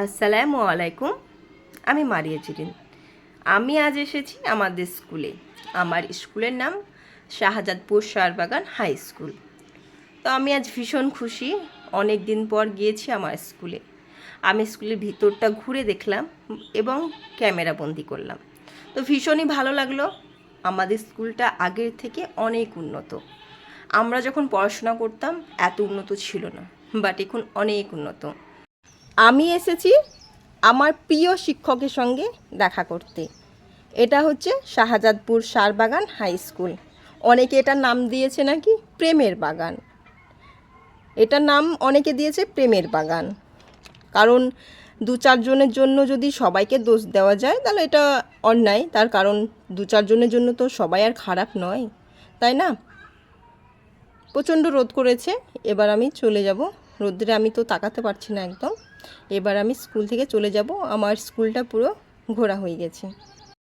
আসসালামু আলাইকুম। আমি মারিয়া জিরিন। আমি আজ এসেছি আমাদের স্কুলে। আমার স্কুলের নাম শাহজাদপুর শাহবাগান হাই স্কুল। তো আমি আজ ভীষণ খুশি, অনেক দিন পর গিয়েছি আমার স্কুলে। আমি স্কুলের ভিতরটা ঘুরে দেখলাম এবং ক্যামেরা বন্দি করলাম। তো ভীষণই ভালো লাগলো। আমাদের স্কুলটা আগের থেকে অনেক উন্নত। আমরা যখন পড়াশোনা করতাম এত উন্নত ছিল না, বাট এখন অনেক উন্নত। আমি এসেছি আমার প্রিয় শিক্ষকের সঙ্গে দেখা করতে। এটা হচ্ছে শাহজাদপুর শাহবাগান হাই স্কুল। অনেকে এটার নাম দিয়েছে নাকি প্রেমের বাগান। এটার নাম অনেকে দিয়েছে প্রেমের বাগান, কারণ দু চারজনের জন্য যদি সবাইকে দোষ দেওয়া যায় তাহলে এটা অন্যায়। তার কারণ দু চারজনের জন্য তো সবাই আর খারাপ নয়, তাই না? প্রচণ্ড রোদ করেছে, এবার আমি চলে যাব। রোদ্রে আমি তো তাকাতে পারছি না একদম। এবার আমি স্কুল থেকে চলে যাব, আমার স্কুলটা পুরো ঘোরা হয়ে গেছে।